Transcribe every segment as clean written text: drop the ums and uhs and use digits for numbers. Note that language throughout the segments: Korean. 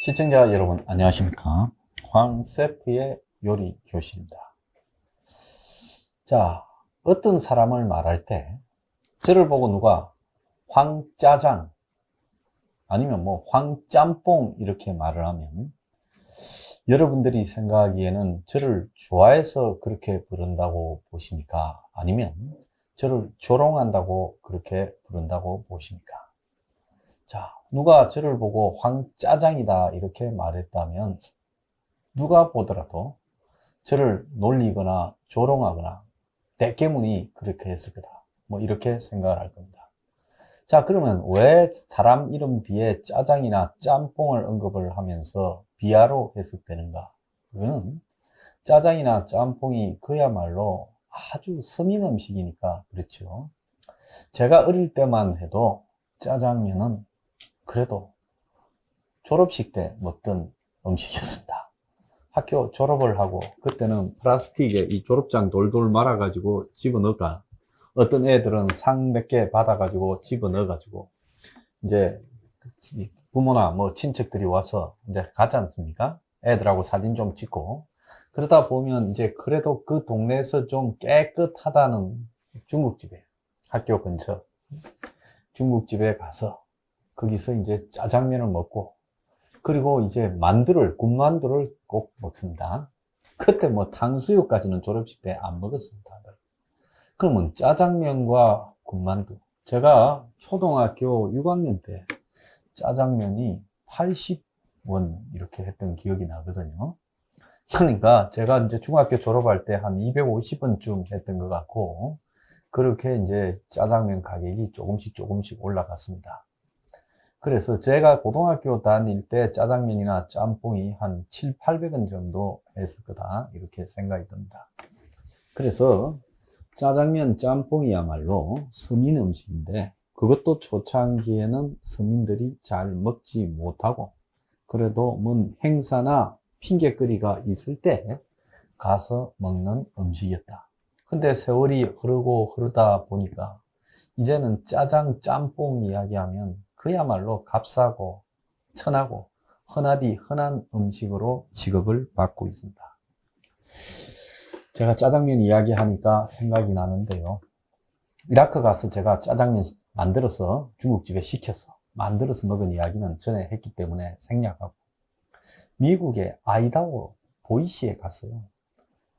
시청자 여러분 안녕하십니까. 황세프의 요리 교실입니다. 자, 어떤 사람을 말할 때 저를 보고 누가 황짜장 아니면 뭐 황짬뽕 이렇게 말을 하면 여러분들이 생각하기에는 저를 좋아해서 그렇게 부른다고 보십니까? 아니면 저를 조롱한다고 그렇게 부른다고 보십니까? 자, 누가 저를 보고 황짜장이다 이렇게 말했다면 누가 보더라도 저를 놀리거나 조롱하거나 대깨문이 그렇게 했을 거다. 뭐 이렇게 생각을 할 겁니다. 자, 그러면 왜 사람 이름 뒤에 짜장이나 짬뽕을 언급을 하면서 비하로 해석되는가? 그거는 짜장이나 짬뽕이 그야말로 아주 서민 음식이니까 그렇죠. 제가 어릴 때만 해도 짜장면은 그래도 졸업식 때 먹던 음식이었습니다. 학교 졸업을 하고 그때는 플라스틱에 이 졸업장 돌돌 말아가지고 집어넣을까, 어떤 애들은 상 몇 개 받아가지고 집어넣어가지고 이제 부모나 뭐 친척들이 와서 이제 가지 않습니까? 애들하고 사진 좀 찍고 그러다 보면 이제 그래도 그 동네에서 좀 깨끗하다는 중국집에, 학교 근처 중국집에 가서 거기서 이제 짜장면을 먹고 그리고 이제 군만두를 꼭 먹습니다. 그때 뭐 탕수육까지는 졸업식 때 안 먹었습니다. 그러면 짜장면과 군만두. 제가 초등학교 6학년 때 짜장면이 80원 이렇게 했던 기억이 나거든요. 그러니까 제가 이제 중학교 졸업할 때 한 250원쯤 했던 것 같고, 그렇게 이제 짜장면 가격이 조금씩 올라갔습니다. 그래서 제가 고등학교 다닐 때 짜장면이나 짬뽕이 한 7, 800원 정도 했을 거다 이렇게 생각이 듭니다. 그래서 짜장면, 짬뽕이야말로 서민 음식인데 그것도 초창기에는 서민들이 잘 먹지 못하고 그래도 뭔 행사나 핑계거리가 있을 때 가서 먹는 음식이었다. 근데 세월이 흐르고 흐르다 보니까 이제는 짜장, 짬뽕 이야기하면 그야말로 값싸고 천하고 흔한 음식으로 취급을 받고 있습니다. 제가 짜장면 이야기하니까 생각이 나는데요. 이라크 가서 제가 짜장면 만들어서 중국집에 시켜서 만들어서 먹은 이야기는 전에 했기 때문에 생략하고, 미국의 아이다호 보이시에 갔어요.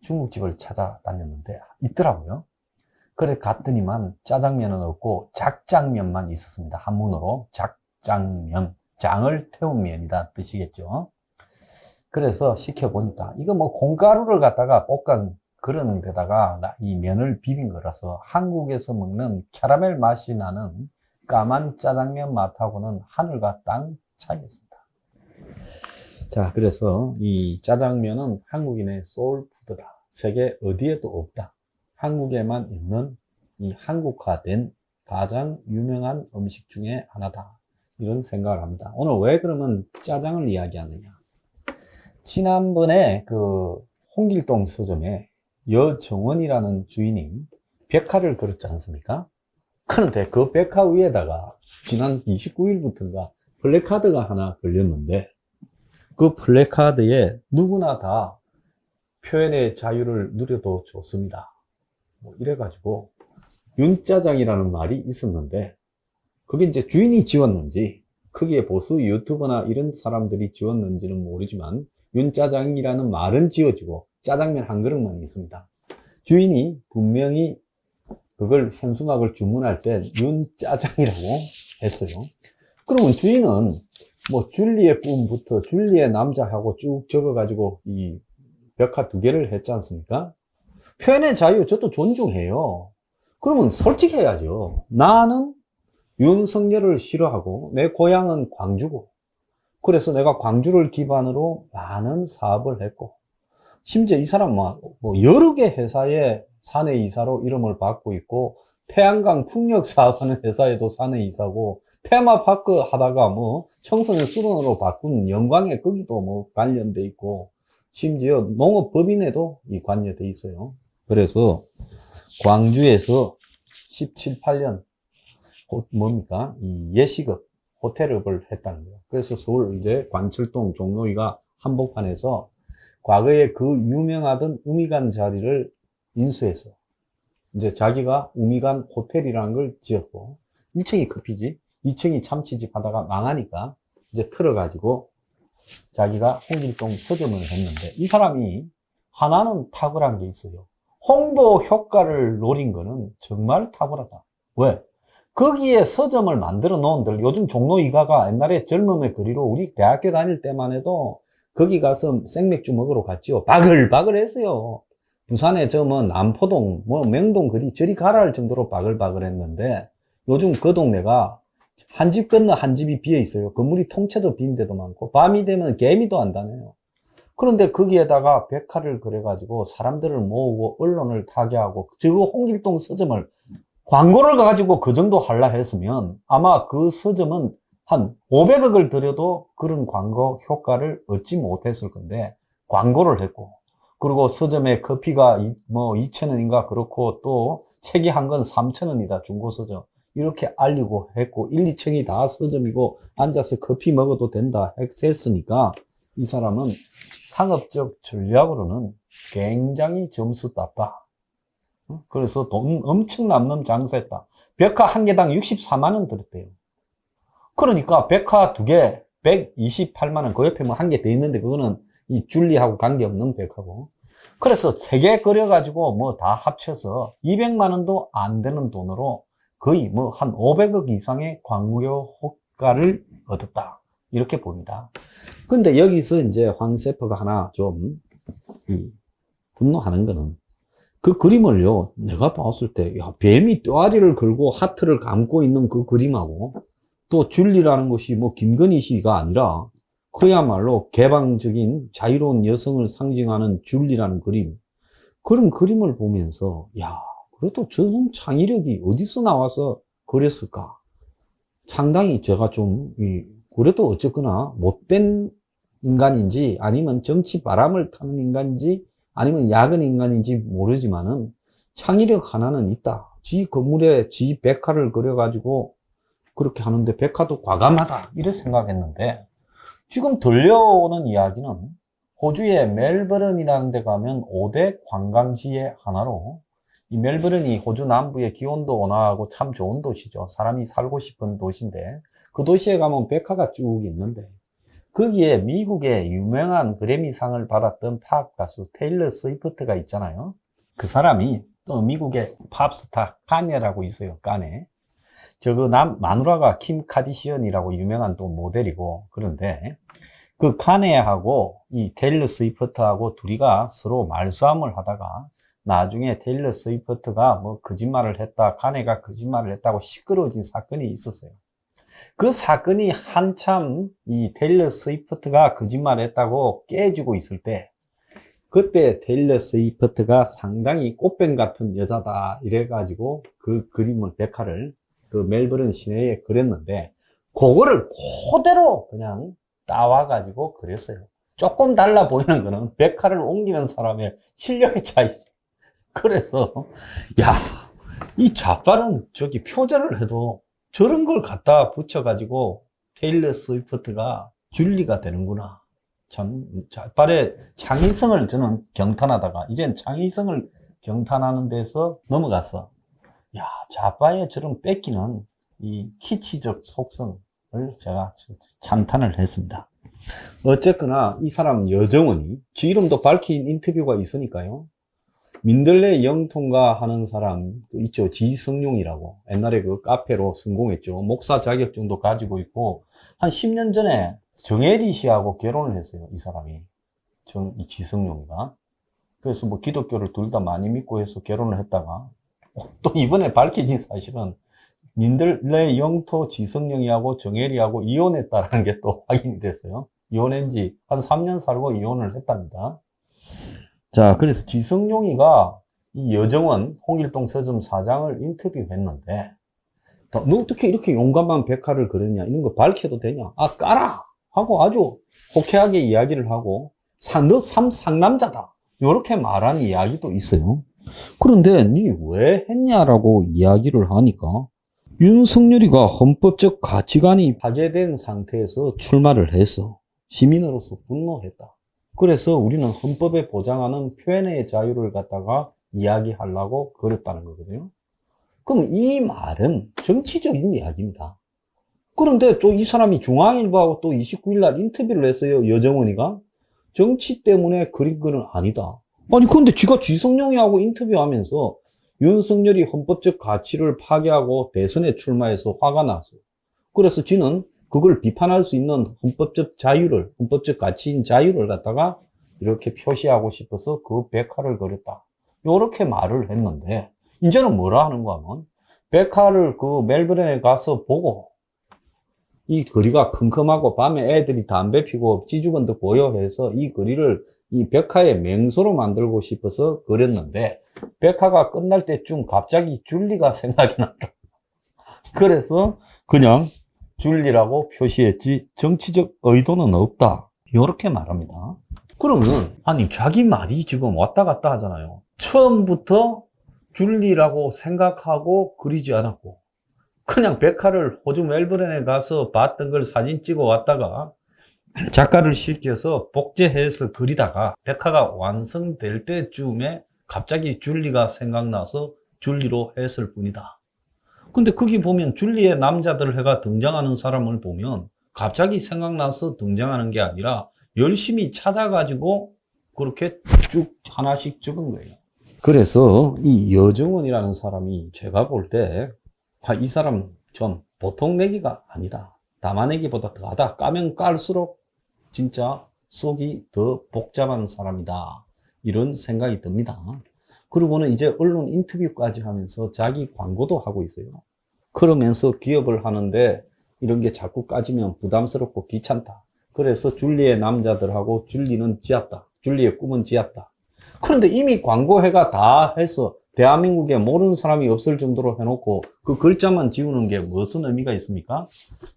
중국집을 찾아다녔는데 있더라고요. 그래 갔더니만 짜장면은 없고 작장면만 있었습니다. 한문으로 작장면, 장을 태운 면이다 뜻이겠죠. 그래서 시켜보니까 이거 뭐 콩가루를 갖다가 볶은 그런 데다가 이 면을 비빈 거라서 한국에서 먹는 캐러멜 맛이 나는 까만 짜장면 맛하고는 하늘과 땅 차이였습니다. 자, 그래서 이 짜장면은 한국인의 소울푸드다. 세계 어디에도 없다. 한국에만 있는 이 한국화된 가장 유명한 음식 중에 하나다. 이런 생각을 합니다. 오늘 왜 그러면 짜장을 이야기하느냐. 지난번에 그 홍길동 서점에 여정원이라는 주인이 벽화를 그렸지 않습니까? 그런데 그 벽화 위에다가 지난 29일부터인가 플래카드가 하나 걸렸는데 그 플래카드에 누구나 다 표현의 자유를 누려도 좋습니다. 뭐 이래가지고 윤짜장이라는 말이 있었는데 그게 이제 주인이 지웠는지 거기에 보수 유튜버나 이런 사람들이 지웠는지는 모르지만 윤짜장이라는 말은 지워지고 짜장면 한 그릇만 있습니다. 주인이 분명히 그걸 현수막을 주문할 때 윤짜장이라고 했어요. 그러면 주인은 뭐 줄리의 꿈부터 줄리의 남자하고 쭉 적어가지고 이 벽화 2개를 했지 않습니까? 표현의 자유 저도 존중해요. 그러면 솔직해야죠. 나는 윤석열을 싫어하고 내 고향은 광주고 그래서 내가 광주를 기반으로 많은 사업을 했고 심지어 이 사람 뭐 여러 개 회사에 사내이사로 이름을 받고 있고 태양광 풍력 사업하는 회사에도 사내이사고 테마파크 하다가 뭐 청소년 수련으로 바꾼 영광의 거기도 뭐 관련돼 있고 심지어 농업법인에도 이 관여돼 있어요. 그래서 광주에서 17, 18년 뭡니까? 이 예시급 호텔업을 했다는 거예요. 그래서 서울 이제 관철동 종로위가 한복판에서 과거에 그 유명하던 우미간 자리를 인수해서 이제 자기가 우미간 호텔이라는 걸 지었고, 1층이 커피집, 2층이 참치집 하다가 망하니까 이제 틀어가지고 자기가 홍길동 서점을 했는데, 이 사람이 하나는 탁월한 게 있어요. 홍보 효과를 노린 거는 정말 탁월하다. 왜? 거기에 서점을 만들어 놓은들, 요즘 종로 이가가 옛날에 젊음의 거리로 우리 대학교 다닐 때만 해도 거기 가서 생맥주 먹으러 갔지요. 바글바글 했어요. 부산에 저뭐 남포동, 뭐 명동 거리 저리 가라 할 정도로 바글바글 했는데, 요즘 그 동네가 한 집 건너 한 집이 비어 있어요. 건물이 통째로 빈 데도 많고, 밤이 되면 개미도 안 다녀요. 그런데 거기에다가 백화를 그래가지고 사람들을 모으고 언론을 타개하고, 저거 홍길동 서점을 광고를 가지고 그 정도 하려 했으면 아마 그 서점은 한 500억을 들여도 그런 광고 효과를 얻지 못했을 건데, 광고를 했고, 그리고 서점에 커피가 뭐 2,000원인가 그렇고, 또 책이 한 권 3,000원이다 중고 서점 이렇게 알리고 했고, 1, 2층이 다 서점이고 앉아서 커피 먹어도 된다 했으니까 이 사람은 상업적 전략으로는 굉장히 점수 땄다. 그래서 돈 엄청 남는 장사했다. 백화 한 개당 64만 원 들었대요. 그러니까 백화 두 개 128만 원, 그 옆에 뭐 한 개 더 있는데 그거는 이 줄리하고 관계없는 백화고. 그래서 세 개 그려가지고 뭐 다 합쳐서 200만 원도 안 되는 돈으로 거의 뭐 한 500억 이상의 광고 효과를 얻었다. 이렇게 봅니다. 근데 여기서 이제 황세퍼가 하나 좀 분노하는 거는, 그 그림을요, 내가 봤을 때, 야, 뱀이 뼈아리를 걸고 하트를 감고 있는 그 그림하고, 또 줄리라는 것이 뭐 김건희 씨가 아니라, 그야말로 개방적인 자유로운 여성을 상징하는 줄리라는 그림, 그런 그림을 보면서, 야, 그래도 저런 창의력이 어디서 나와서 그랬을까? 상당히 제가 좀, 그래도 어쨌거나 못된 인간인지, 아니면 정치 바람을 타는 인간인지, 아니면 야근 인간인지 모르지만은 창의력 하나는 있다. 지 건물에 지 백화를 그려가지고 그렇게 하는데 백화도 과감하다. 이렇게 생각했는데, 지금 들려오는 이야기는 호주의 멜버른이라는 데 가면 5대 관광지의 하나로, 이 멜버른이 호주 남부의 기온도 온화하고 참 좋은 도시죠. 사람이 살고 싶은 도시인데, 그 도시에 가면 백화가 쭉 있는데, 거기에 미국의 유명한 그래미상을 받았던 팝 가수 테일러 스위프트가 있잖아요. 그 사람이 또 미국의 팝스타 카네라고 있어요. 카네. 저거 마누라가 킴 카디시언이라고 유명한 또 모델이고, 그런데 그 카네하고 이 테일러 스위프트하고 둘이가 서로 말싸움을 하다가 나중에 테일러 스위프트가 뭐 거짓말을 했다, 카네가 거짓말을 했다고 시끄러워진 사건이 있었어요. 그 사건이 한참 이 테일러 스위프트가 거짓말했다고 깨지고 있을 때, 그때 테일러 스위프트가 상당히 꽃뱀 같은 여자다 이래가지고 그 그림을, 백화를 그 멜버른 시내에 그렸는데, 그거를 그대로 그냥 따와가지고 그렸어요. 조금 달라 보이는 거는 백화를 옮기는 사람의 실력의 차이죠. 그래서 야, 이 좌빨은 저기 표절을 해도 저런 걸 갖다 붙여가지고 테일러 스위프트가 줄리가 되는구나. 참, 좌빨의 창의성을 저는 경탄하다가, 이젠 창의성을 경탄하는 데서 넘어가서, 야, 좌빨의 저런 뺏기는 이 키치적 속성을 제가 찬탄을 했습니다. 어쨌거나 이 사람 여정원이, 지 이름도 밝힌 인터뷰가 있으니까요. 민들레 영통가 하는 사람 있죠. 지성룡이라고. 옛날에 그 카페로 성공했죠. 목사 자격증도 가지고 있고, 한 10년 전에 정혜리 씨하고 결혼을 했어요. 이 사람이. 이 지성룡이가. 그래서 뭐 기독교를 둘 다 많이 믿고 해서 결혼을 했다가, 또 이번에 밝혀진 사실은 민들레 영토 지성룡이하고 정혜리하고 이혼했다는 게 또 확인이 됐어요. 이혼한 지 한 3년 살고 이혼을 했답니다. 자, 그래서 지성룡이가 이 여정원 홍길동 서점 사장을 인터뷰했는데, 너 어떻게 이렇게 용감한 백화를 그렸냐, 이런 거 밝혀도 되냐, 아 까라 하고 아주 호쾌하게 이야기를 하고, 너 상남자다 이렇게 말하는 이야기도 있어요. 그런데 니 왜 했냐라고 이야기를 하니까, 윤석열이가 헌법적 가치관이 파괴된 상태에서 출마를 해서 시민으로서 분노했다. 그래서 우리는 헌법에 보장하는 표현의 자유를 갖다가 이야기하려고 그랬다는 거거든요. 그럼 이 말은 정치적인 이야기입니다. 그런데 또 이 사람이 중앙일보하고 또 29일 날 인터뷰를 했어요. 여정원이가. 정치 때문에 그린 거는 아니다. 아니 근데 지가 쥐성룡이하고 인터뷰하면서 윤석열이 헌법적 가치를 파괴하고 대선에 출마해서 화가 났어요. 그래서 쥐는 그걸 비판할 수 있는 헌법적 자유를, 헌법적 가치인 자유를 갖다가 이렇게 표시하고 싶어서 그 백화를 그렸다. 이렇게 말을 했는데, 이제는 뭐라 하는가 하면, 백화를 그 멜버른에 가서 보고, 이 거리가 컴컴하고 밤에 애들이 담배 피고 찌주건도 보여 해서 이 거리를 이 백화의 명소로 만들고 싶어서 그렸는데, 백화가 끝날 때쯤 갑자기 줄리가 생각이 났다. 그래서 그냥 줄리라고 표시했지 정치적 의도는 없다. 이렇게 말합니다. 그러면 아니 자기 말이 지금 왔다 갔다 하잖아요. 처음부터 줄리라고 생각하고 그리지 않았고 그냥 백화를 호주 멜버른에 가서 봤던 걸 사진 찍어 왔다가 작가를 시켜서 복제해서 그리다가 백화가 완성될 때쯤에 갑자기 줄리가 생각나서 줄리로 했을 뿐이다. 근데 거기 보면 줄리의 남자들 해가 등장하는 사람을 보면 갑자기 생각나서 등장하는 게 아니라 열심히 찾아가지고 그렇게 쭉 하나씩 적은 거예요. 그래서 이 여정원이라는 사람이 제가 볼 때 이 사람 좀 보통 내기가 아니다. 담아내기보다 더하다. 까면 깔수록 진짜 속이 더 복잡한 사람이다. 이런 생각이 듭니다. 그리고는 이제 언론 인터뷰까지 하면서 자기 광고도 하고 있어요. 그러면서 기업을 하는데 이런 게 자꾸 까지면 부담스럽고 귀찮다. 그래서 줄리의 남자들하고 줄리는 지었다. 줄리의 꿈은 지었다. 그런데 이미 광고회가 다 해서 대한민국에 모르는 사람이 없을 정도로 해놓고 그 글자만 지우는 게 무슨 의미가 있습니까?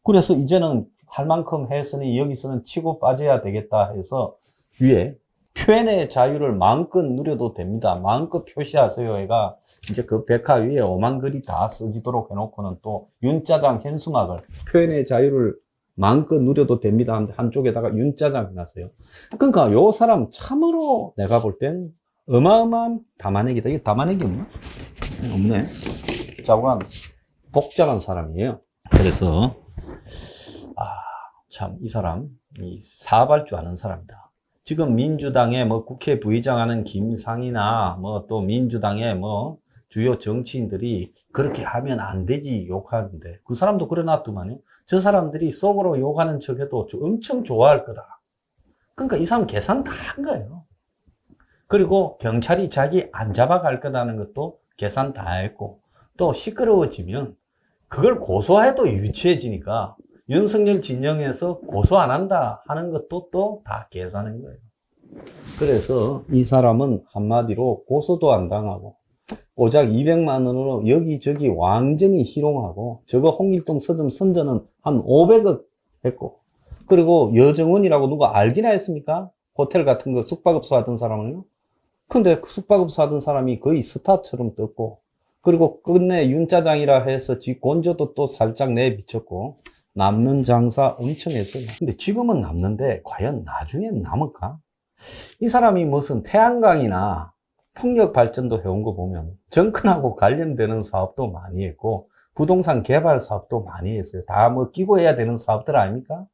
그래서 이제는 할 만큼 했으니 여기서는 치고 빠져야 되겠다 해서 위에 표현의 자유를 마음껏 누려도 됩니다. 마음껏 표시하세요. 얘가 이제 그 백화 위에 오만 글이 다 써지도록 해놓고는 또 윤짜장 현수막을 표현의 자유를 마음껏 누려도 됩니다. 한쪽에다가 윤짜장 해놨어요. 그러니까 요 사람 참으로 내가 볼 땐 어마어마한 담아내기다. 이게 담아내기 없나? 없네. 자고간 복잡한 사람이에요. 그래서 참 이 사람 사업할 줄 아는 사람이다. 지금 민주당의 뭐 국회 부의장 하는 김상이나 뭐 또 민주당의 뭐 주요 정치인들이 그렇게 하면 안 되지 욕하는데 그 사람도 그래 놨더만요. 저 사람들이 속으로 욕하는 척해도 엄청 좋아할 거다. 그러니까 이 사람 계산 다 한 거예요. 그리고 경찰이 자기 안 잡아갈 거라는 것도 계산 다 했고 또 시끄러워지면 그걸 고소해도 유치해지니까 윤석열 진영에서 고소 안 한다 하는 것도 또 다 계산한 거예요. 그래서 이 사람은 한마디로 고소도 안 당하고 오작 200만 원으로 여기저기 완전히 희롱하고 저거 홍길동 서점 선전은 한 500억 했고 그리고 여정원이라고 누가 알기나 했습니까? 호텔 같은 거 숙박업소 하던 사람은요. 근데 그 숙박업소 하던 사람이 거의 스타처럼 떴고 그리고 끝내 윤짜장이라 해서 지 곤조도 또 살짝 내비쳤고 남는 장사 엄청 했어요. 근데 지금은 남는데 과연 나중엔 남을까? 이 사람이 무슨 태양광이나 풍력 발전도 해온 거 보면 정권하고 관련되는 사업도 많이 했고 부동산 개발 사업도 많이 했어요. 다 뭐 끼고 해야 되는 사업들 아닙니까?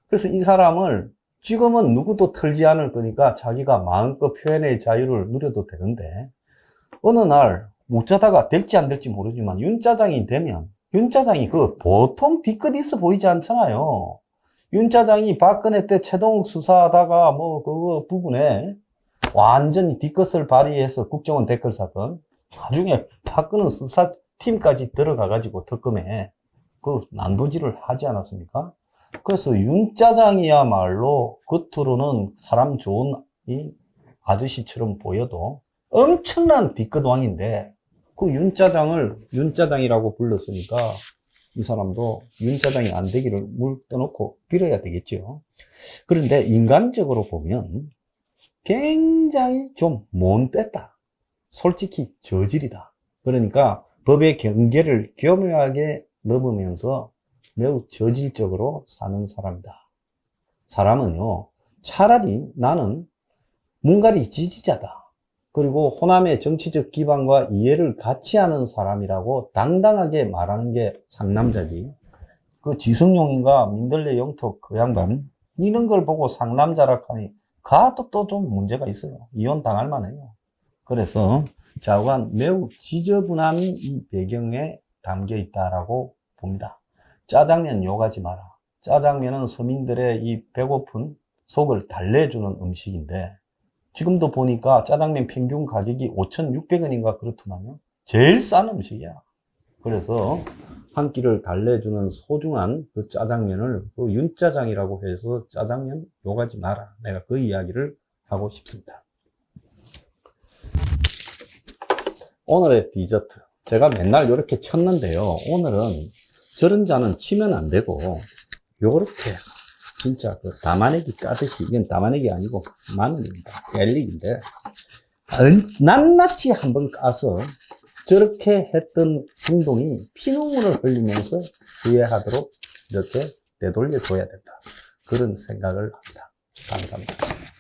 그래서 이 사람을 지금은 누구도 털지 않을 거니까 자기가 마음껏 표현의 자유를 누려도 되는데 어느 날 못 자다가 될지 안 될지 모르지만 윤짜장이 되면 윤짜장이 그 보통 뒤끝 있어 보이지 않잖아요. 윤짜장이 박근혜 때 최동욱 수사하다가 뭐 그거 부분에 완전히 뒤끝을 발휘해서 국정원 댓글 사건 나중에 박근혜 수사팀까지 들어가가지고 특검에 그 난도질을 하지 않았습니까? 그래서 윤짜장이야말로 겉으로는 사람 좋은 이 아저씨처럼 보여도 엄청난 뒤끝왕인데 그 윤짜장을 윤짜장이라고 불렀으니까 이 사람도 윤짜장이 안 되기를 물 떠놓고 빌어야 되겠죠. 그런데 인간적으로 보면 굉장히 좀 못됐다. 솔직히 저질이다. 그러니까 법의 경계를 교묘하게 넘으면서 매우 저질적으로 사는 사람이다. 사람은요, 차라리 나는 문가리 지지자다. 그리고 호남의 정치적 기반과 이해를 같이 하는 사람이라고 당당하게 말하는 게 상남자지. 그 지성용인가 민들레 영토 그 양반 이런 걸 보고 상남자라 하니 가도 또 좀 문제가 있어요. 이혼 당할 만해요. 그래서 좌우간 매우 지저분함이 이 배경에 담겨 있다라고 봅니다. 짜장면 욕하지 마라. 짜장면은 서민들의 이 배고픈 속을 달래주는 음식인데 지금도 보니까 짜장면 평균 가격이 5,600원인가 그렇더만요. 제일 싼 음식이야. 그래서 한 끼를 달래주는 소중한 그 짜장면을 그 윤짜장이라고 해서 짜장면 욕하지 마라. 내가 그 이야기를 하고 싶습니다. 오늘의 디저트. 제가 맨날 이렇게 쳤는데요. 오늘은 저런 잔은 치면 안 되고 요렇게 진짜 그 담아내기 까듯이, 이건 담아내기 아니고 마늘입니다. garlic인데 낱낱이 한번 까서 저렇게 했던 행동이 피눈물을 흘리면서 후회하도록 이렇게 내돌려 줘야 된다. 그런 생각을 합니다. 감사합니다.